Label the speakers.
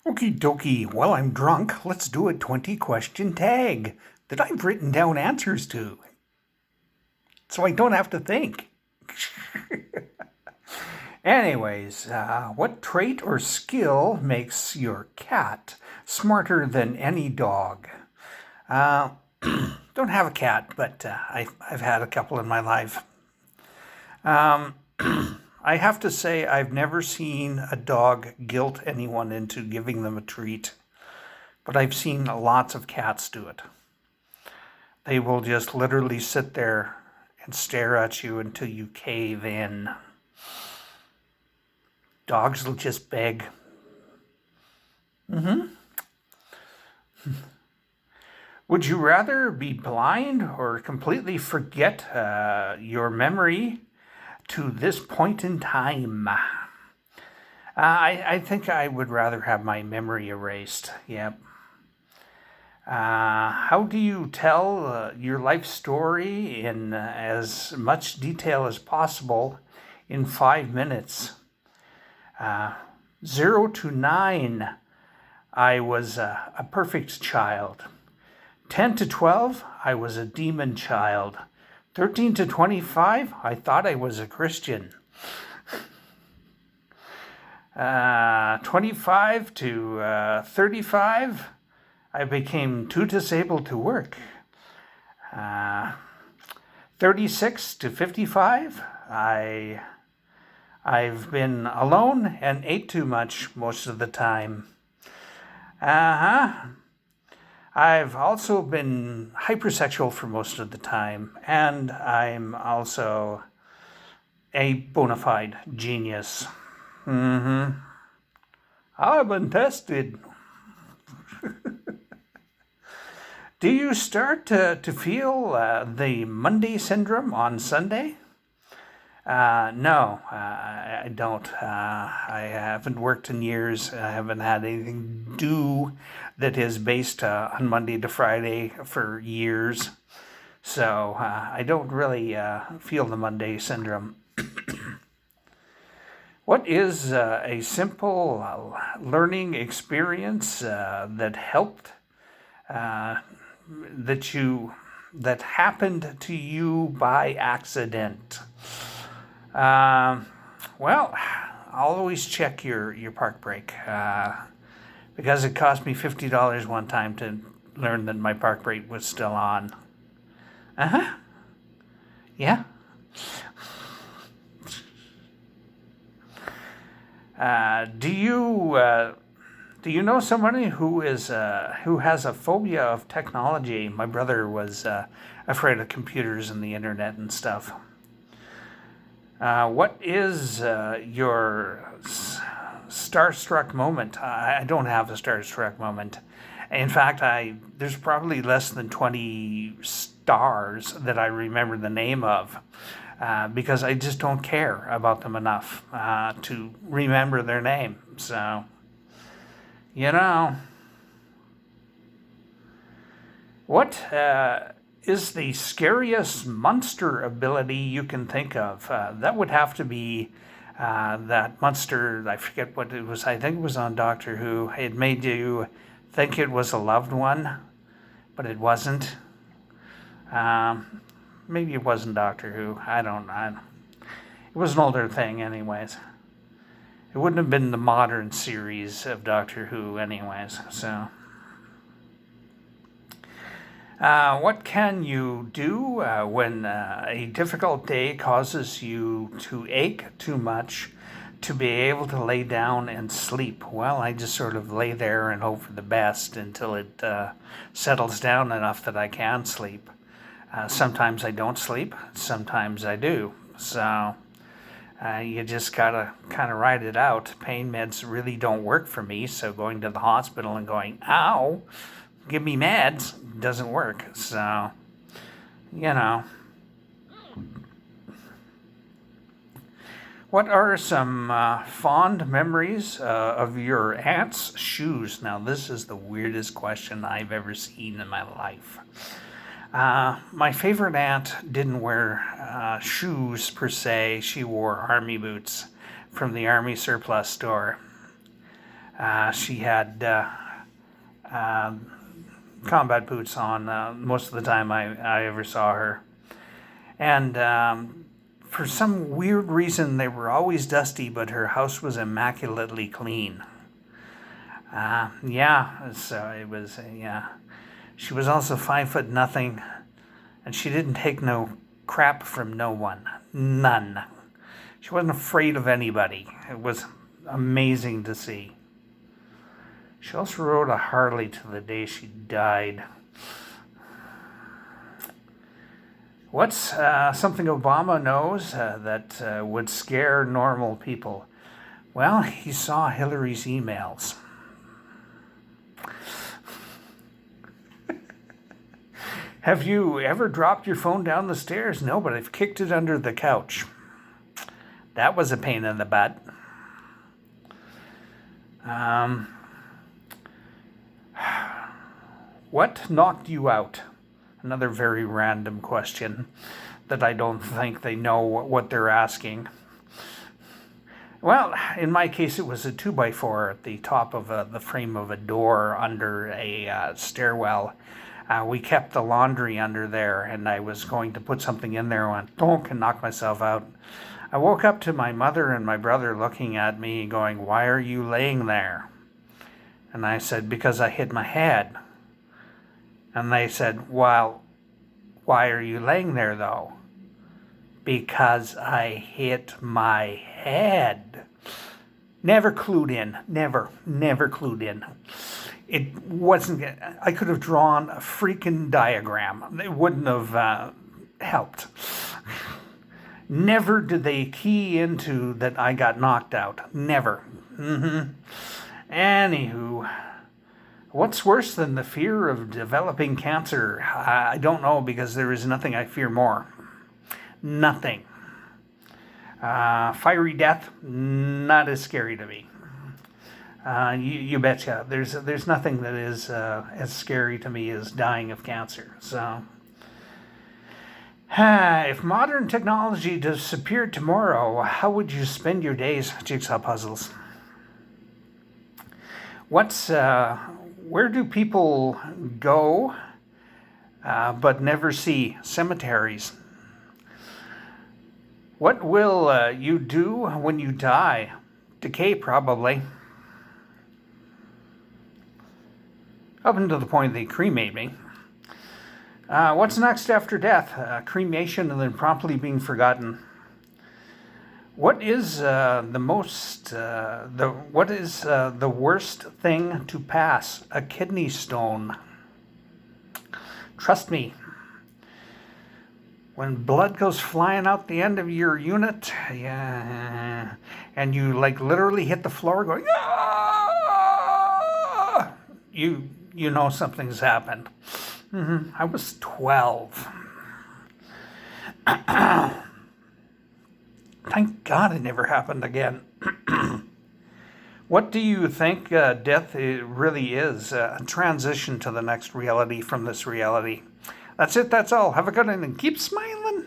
Speaker 1: Okie dokie, well, I'm drunk. Let's do a 20-question tag that I've written down answers to, so I don't have to think. Anyways, what trait or skill makes your cat smarter than any dog? Uh, don't have a cat, but I've had a couple in my life. I have to say, I've never seen a dog guilt anyone into giving them a treat, but I've seen lots of cats do it. They will just literally sit there and stare at you until you cave in. Dogs will just beg. Would you rather be blind or completely forget your memory to this point in time? I think I would rather have my memory erased. Yep. How do you tell your life story in as much detail as possible in 5 minutes? 0 to 9, I was a perfect child. 10 to 12, I was a demon child. 13 to 25, I thought I was a Christian. 25 to 35, I became too disabled to work. 36 to 55, I've been alone and ate too much most of the time. I've also been hypersexual for most of the time, and I'm also a bona fide genius. I've been tested. Do you start to feel the Monday syndrome on Sunday? No, I don't. I haven't worked in years. I haven't had anything due that is based on Monday to Friday for years. So I don't really feel the Monday syndrome. What is a simple learning experience that helped that happened to you by accident? Well, I'll always check your park brake because it cost me $50 one time to learn that my park brake was still on. Yeah. Do you know somebody who has a phobia of technology? My brother was afraid of computers and the internet and stuff. What is your starstruck moment? I don't have a starstruck moment. In fact, there's probably less than 20 stars that I remember the name of because I just don't care about them enough to remember their name. So, what is the scariest monster ability you can think of? That would have to be that monster, I forget what it was, I think it was on Doctor Who. It made you think it was a loved one, but it wasn't. Maybe it wasn't Doctor Who. I don't know. It was an older thing anyways. It wouldn't have been the modern series of Doctor Who anyways, so... what can you do when a difficult day causes you to ache too much to be able to lay down and sleep? Well, I just sort of lay there and hope for the best until it settles down enough that I can sleep. Sometimes I don't sleep, sometimes I do. So you just gotta kind of ride it out. Pain meds really don't work for me, so going to the hospital and going, ow, give me meds, doesn't work. So, What are some fond memories of your aunt's shoes? Now, this is the weirdest question I've ever seen in my life. My favorite aunt didn't wear shoes per se. She wore army boots from the army surplus store. She had combat boots on most of the time I ever saw her. And for some weird reason, they were always dusty, but her house was immaculately clean. So it was, yeah. She was also 5'0", and she didn't take no crap from no one. None. She wasn't afraid of anybody. It was amazing to see. She also rode a Harley to the day she died. What's something Obama knows that would scare normal people? Well, he saw Hillary's emails. Have you ever dropped your phone down the stairs? No, but I've kicked it under the couch. That was a pain in the butt. What knocked you out? Another very random question that I don't think they know what they're asking. Well, in my case, it was a 2x4 at the top of the frame of a door under a stairwell. We kept the laundry under there, and I was going to put something in there and went, donk, and knocked myself out. I woke up to my mother and my brother looking at me going, why are you laying there? And I said, because I hit my head. And they said, well, why are you laying there though? Because I hit my head. Never clued in. Never clued in. It wasn't, I could have drawn a freaking diagram. It wouldn't have helped. Never did they key into that I got knocked out. Never. Anywho, what's worse than the fear of developing cancer? I don't know, because there is nothing I fear more. Nothing. Fiery death, not as scary to me. You betcha. There's nothing that is as scary to me as dying of cancer. So, if modern technology disappeared tomorrow, how would you spend your days? Jigsaw puzzles. Where do people go but never see? Cemeteries. What will you do when you die? Decay, probably. Up until the point they cremate me. What's next after death? Cremation and then promptly being forgotten. What is the worst thing to pass? A kidney stone. Trust me. When blood goes flying out the end of your unit, yeah, and you like literally hit the floor going, ah! You know something's happened. I was 12. Thank God it never happened again. What do you think death really is? A transition to the next reality from this reality. That's it. That's all. Have a good one and keep smiling.